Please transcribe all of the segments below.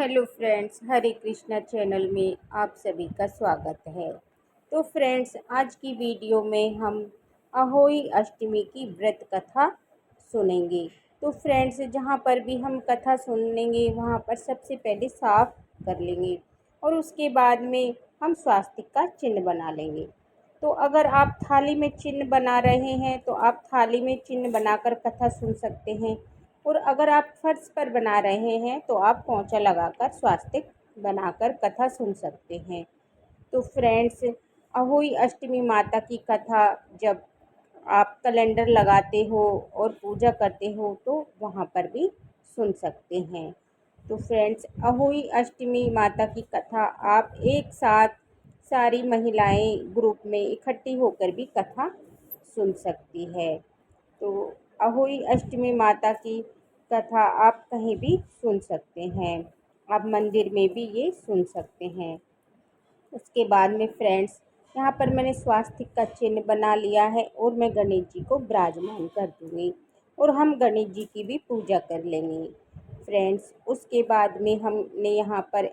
Hello friends, हरे Krishna channel में आप सभी का स्वागत है। तो फ्रेंड्स, आज की वीडियो में हम अहोई अष्टमी की व्रत कथा सुनेंगे। तो फ्रेंड्स, जहाँ पर भी हम कथा सुनेंगे वहाँ पर सबसे पहले साफ कर लेंगे और उसके बाद में हम स्वास्तिक का चिन्ह बना लेंगे। तो अगर आप थाली में चिन्ह बना रहे हैं तो आप थाली में चिन्ह बनाकर कथा सुन सकते हैं, और अगर आप फर्श पर बना रहे हैं तो आप पोंछा लगाकर स्वास्तिक बनाकर कथा सुन सकते हैं। तो फ्रेंड्स, अहोई अष्टमी माता की कथा जब आप कैलेंडर लगाते हो और पूजा करते हो तो वहाँ पर भी सुन सकते हैं। तो फ्रेंड्स, अहोई अष्टमी माता की कथा आप एक साथ सारी महिलाएं ग्रुप में इकट्ठी होकर भी कथा सुन सकती है। तो अहोई अष्टमी माता की कथा आप कहीं भी सुन सकते हैं, आप मंदिर में भी ये सुन सकते हैं। उसके बाद में फ्रेंड्स, यहाँ पर मैंने स्वास्तिक का चिन्ह बना लिया है और मैं गणेश जी को विराजमान कर दूँगी और हम गणेश जी की भी पूजा कर लेंगे। फ्रेंड्स, उसके बाद में हमने यहाँ पर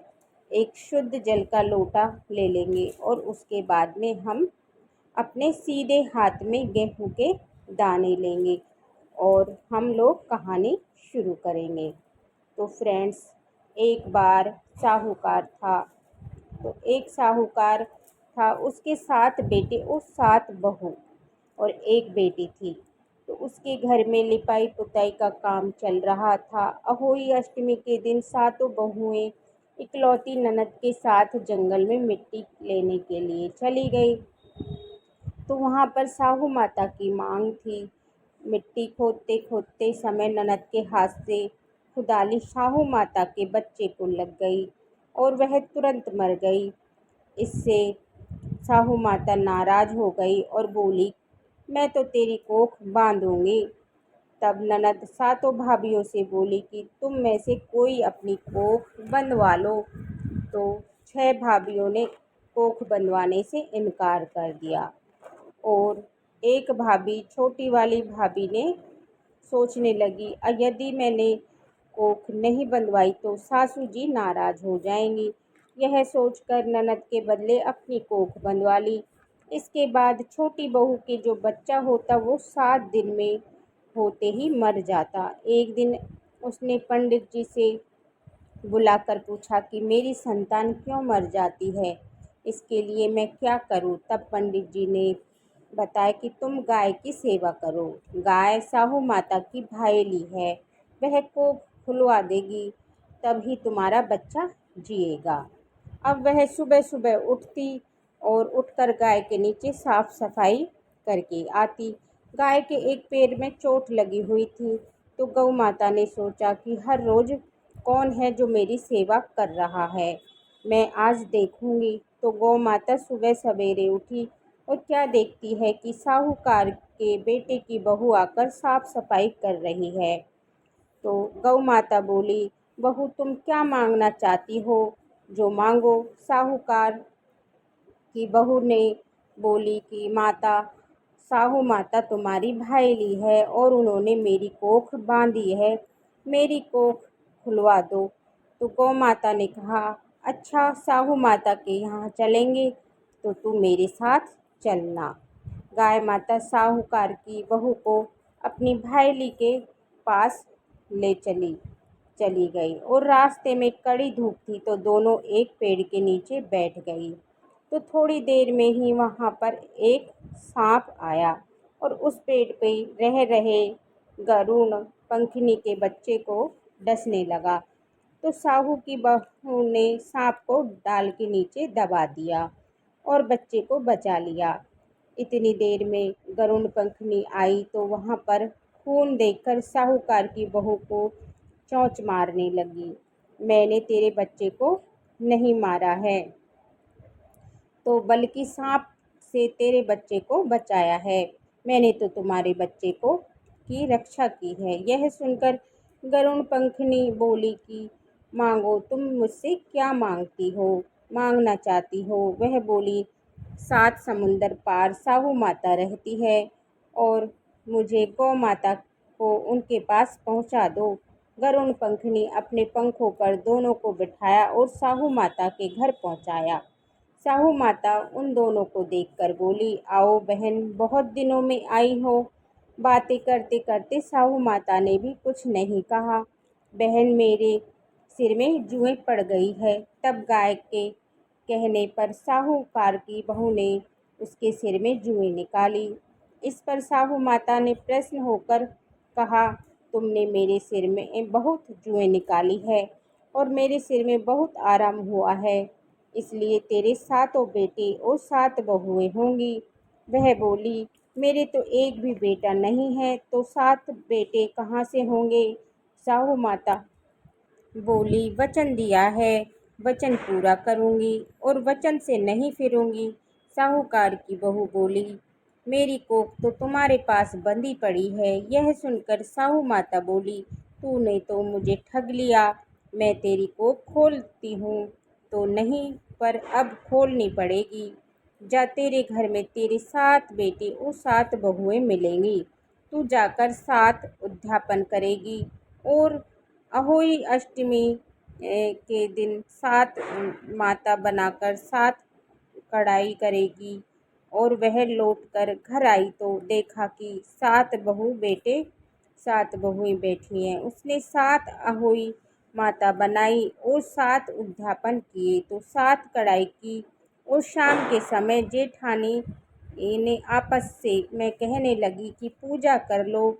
एक शुद्ध जल का लोटा ले लेंगे और उसके बाद में हम अपने सीधे हाथ में गेहूं के दाने लेंगे और हम लोग कहानी शुरू करेंगे। तो फ्रेंड्स, एक बार साहूकार था। तो एक साहूकार था, उसके 7 बेटे और 7 बहू और एक बेटी थी। तो उसके घर में लिपाई पुताई का काम चल रहा था। अहोई अष्टमी के दिन सातों बहुएं इकलौती ननद के साथ जंगल में मिट्टी लेने के लिए चली गई। तो वहाँ पर साहू माता की मांग थी। मिट्टी खोदते खोदते समय ननद के हाथ से खुदाली साहू माता के बच्चे को लग गई और वह तुरंत मर गई। इससे साहू माता नाराज़ हो गई और बोली, मैं तो तेरी कोख बांधूंगी। तब ननद सातों भाभियों से बोली कि तुम में से कोई अपनी कोख बंधवा लो। तो 6 भाभियों ने कोख बंधवाने से इनकार कर दिया और एक भाभी, छोटी वाली भाभी ने सोचने लगी, यदि मैंने कोख नहीं बंधवाई तो सासू जी नाराज़ हो जाएंगी। यह सोचकर ननद के बदले अपनी कोख बंधवा ली। इसके बाद छोटी बहू के जो बच्चा होता वो 7 दिन में होते ही मर जाता। एक दिन उसने पंडित जी से बुलाकर पूछा कि मेरी संतान क्यों मर जाती है, इसके लिए मैं क्या करूं। तब पंडित जी ने बताया कि तुम गाय की सेवा करो। गाय साहू माता की भायली है, वह को खुलवा देगी, तभी तुम्हारा बच्चा जिएगा। अब वह सुबह सुबह उठती और उठकर गाय के नीचे साफ सफाई करके आती। गाय के एक पैर में चोट लगी हुई थी। तो गौ माता ने सोचा कि हर रोज़ कौन है जो मेरी सेवा कर रहा है, मैं आज देखूंगी। तो गौ माता सुबह सवेरे उठी और क्या देखती है कि साहूकार के बेटे की बहू आकर साफ सफाई कर रही है। तो गौ माता बोली, बहू तुम क्या मांगना चाहती हो, जो मांगो। साहूकार की बहू ने बोली कि माता, साहू माता तुम्हारी भाईली है और उन्होंने मेरी कोख बांधी है, मेरी कोख खुलवा दो। तो गौ माता ने कहा, अच्छा साहू माता के यहाँ चलेंगे तो तू मेरे साथ चलना। गाय माता साहूकार की बहू को अपनी भाईली के पास ले चली गई और रास्ते में कड़ी धूप थी तो दोनों एक पेड़ के नीचे बैठ गई। तो थोड़ी देर में ही वहाँ पर एक सांप आया और उस पेड़ पे रह रहे गरुड़ पंखनी के बच्चे को डसने लगा। तो साहू की बहू ने सांप को डाल के नीचे दबा दिया और बच्चे को बचा लिया। इतनी देर में गरुड़ पंखनी आई तो वहाँ पर खून देखकर साहूकार की बहू को चोंच मारने लगी, मैंने तेरे बच्चे को नहीं मारा है, तो बल्कि सांप से तेरे बच्चे को बचाया है, मैंने तो तुम्हारे बच्चे को की रक्षा की है। यह सुनकर गरुड़ पंखनी बोली कि मांगो, तुम मुझसे क्या मांगती हो, मांगना चाहती हो। वह बोली, 7 समुंदर पार साहू माता रहती है और मुझे गौ माता को उनके पास पहुंचा दो। गरुण पंखनी अपने पंखों पर दोनों को बिठाया और साहू माता के घर पहुंचाया। साहू माता उन दोनों को देखकर बोली, आओ बहन, बहुत दिनों में आई हो। बातें करते करते साहू माता ने भी कुछ नहीं कहा। बहन, मेरे सिर में जुएं पड़ गई है। तब गाय के कहने पर साहूकार की बहू ने उसके सिर में जुएं निकाली। इस पर साहू माता ने प्रसन्न होकर कहा, तुमने मेरे सिर में बहुत जुएं निकाली है और मेरे सिर में बहुत आराम हुआ है, इसलिए तेरे 7 बेटे और 7 बहुएं होंगी। वह बोली, मेरे तो एक भी बेटा नहीं है, तो 7 बेटे कहाँ से होंगे। साहू माता बोली, वचन दिया है, वचन पूरा करूंगी और वचन से नहीं फिरूंगी। साहूकार की बहू बोली, मेरी कोख तो तुम्हारे पास बंधी पड़ी है। यह सुनकर साहू माता बोली, तूने तो मुझे ठग लिया। मैं तेरी कोख खोलती हूँ तो नहीं, पर अब खोलनी पड़ेगी। जा, तेरे घर में तेरे 7 बेटे और 7 बहुएं मिलेंगी। तू जाकर 7 उद्यापन करेगी और अहोई अष्टमी के दिन 7 माता बनाकर 7 कढ़ाई करेगी। और वह लौट कर घर आई तो देखा कि 7 बहू बेटे 7 बहुएं बैठी हैं। उसने 7 अहोई माता बनाई और 7 उद्यापन किए तो 7 कढ़ाई की। और शाम के समय जेठानी ने आपस में कहने लगी कि पूजा कर लो,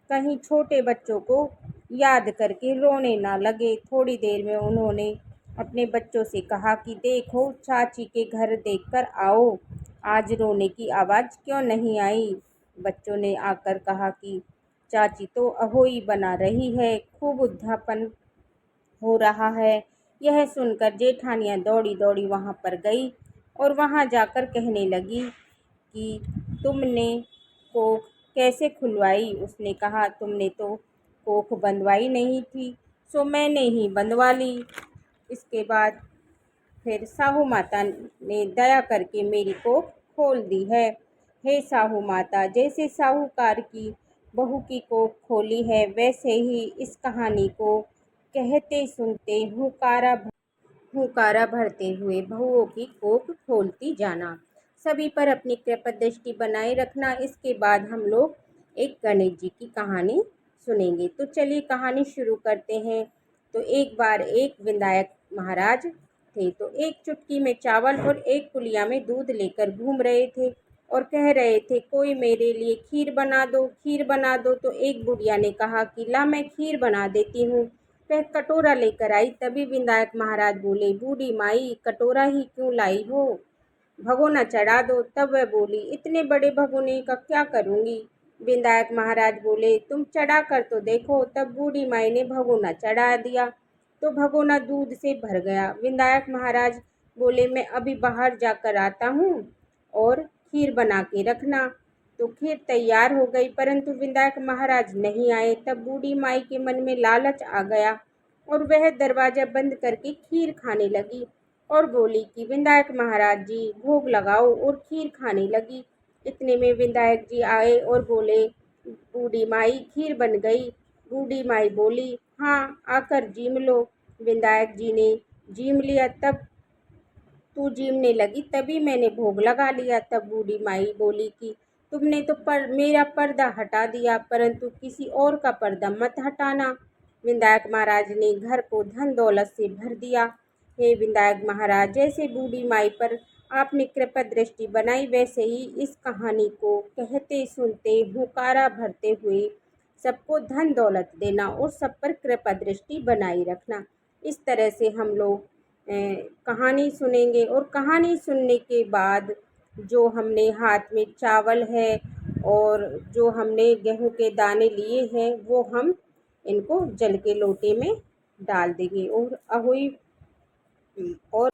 कहीं छोटे बच्चों को याद करके रोने ना लगे। थोड़ी देर में उन्होंने अपने बच्चों से कहा कि देखो, चाची के घर देखकर आओ, आज रोने की आवाज़ क्यों नहीं आई। बच्चों ने आकर कहा कि चाची तो अहोई बना रही है, खूब उद्यापन हो रहा है। यह सुनकर जेठानियाँ दौड़ी दौड़ी वहाँ पर गई और वहाँ जाकर कहने लगी कि तुमने कोख कैसे खुलवाई। उसने कहा, तुमने तो कोख बंधवाई नहीं थी, सो मैंने ही बंधवा ली। इसके बाद फिर साहू माता ने दया करके मेरी कोख खोल दी है। हे साहू माता, जैसे साहूकार की बहू की कोख खोली है, वैसे ही इस कहानी को कहते सुनते हुकारा भरते हुए बहुओं की कोख खोलती जाना। सभी पर अपनी कृपा दृष्टि बनाए रखना। इसके बाद हम लोग एक गणेश जी की कहानी सुनेंगे। तो चलिए कहानी शुरू करते हैं। तो एक बार एक विधायक महाराज थे। तो एक चुटकी में चावल और एक पुलिया में दूध लेकर घूम रहे थे और कह रहे थे, कोई मेरे लिए खीर बना दो, खीर बना दो। तो एक बुढ़िया ने कहा कि ला, मैं खीर बना देती हूँ। वह कटोरा लेकर आई। तभी विधायक महाराज बोले, बूढ़ी माई, कटोरा ही क्यों लाई हो, भगोना चढ़ा दो। तब वह बोली, इतने बड़े भगोने का क्या करूँगी। विधायक महाराज बोले, तुम चढ़ा कर तो देखो। तब बूढ़ी माई ने भगोना चढ़ा दिया तो भगोना दूध से भर गया। विधायक महाराज बोले, मैं अभी बाहर जाकर आता हूँ और खीर बना के रखना। तो खीर तैयार हो गई, परंतु विधायक महाराज नहीं आए। तब बूढ़ी माई के मन में लालच आ गया और वह दरवाजा बंद करके खीर खाने लगी और बोली कि विधायक महाराज जी, भोग लगाओ, और खीर खाने लगी। इतने में विधायक जी आए और बोले, बूढ़ी माई, खीर बन गई। बूढ़ी माई बोली, हाँ, आकर जीम लो। विधायक जी ने जीम लिया। तब तू जीमने लगी, तभी मैंने भोग लगा लिया। तब बूढ़ी माई बोली कि तुमने तो मेरा पर्दा हटा दिया, परंतु किसी और का पर्दा मत हटाना। विधायक महाराज ने घर को धन दौलत से भर दिया। हे विधायक महाराज, जैसे बूढ़ी माई पर आपने कृपा दृष्टि बनाई, वैसे ही इस कहानी को कहते सुनते हुकारा भरते हुए सबको धन दौलत देना और सब पर कृपा दृष्टि बनाई रखना। इस तरह से हम लोग कहानी सुनेंगे और कहानी सुनने के बाद जो हमने हाथ में चावल है और जो हमने गेहूं के दाने लिए हैं, वो हम इनको जल के लोटे में डाल देंगे और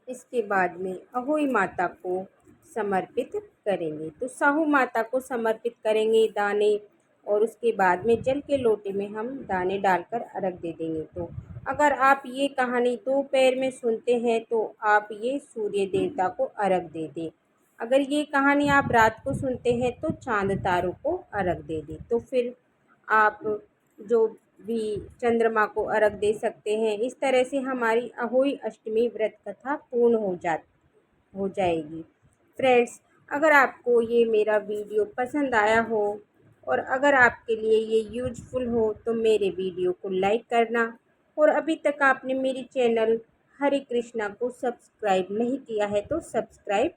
इसके बाद में अहोई माता को समर्पित करेंगे। तो साहू माता को समर्पित करेंगे दाने और उसके बाद में जल के लोटे में हम दाने डालकर अर्घ दे देंगे। तो अगर आप ये कहानी दोपहर में सुनते हैं तो आप ये सूर्य देवता को अर्घ दे दें। अगर ये कहानी आप रात को सुनते हैं तो चांद तारों को अर्घ दे दें। तो फिर आप जो भी चंद्रमा को अर्घ दे सकते हैं। इस तरह से हमारी अहोई अष्टमी व्रत कथा पूर्ण हो जाएगी। फ्रेंड्स, अगर आपको ये मेरा वीडियो पसंद आया हो और अगर आपके लिए ये यूजफुल हो तो मेरे वीडियो को लाइक करना, और अभी तक आपने मेरी चैनल हरे कृष्णा को सब्सक्राइब नहीं किया है तो सब्सक्राइब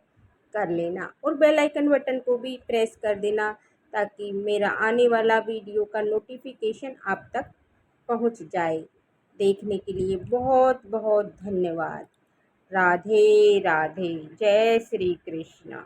कर लेना और बेल आइकन बटन को भी प्रेस कर देना, ताकि मेरा आने वाला वीडियो का नोटिफिकेशन आप तक पहुंच जाए। देखने के लिए बहुत बहुत धन्यवाद। राधे राधे। जय श्री कृष्ण।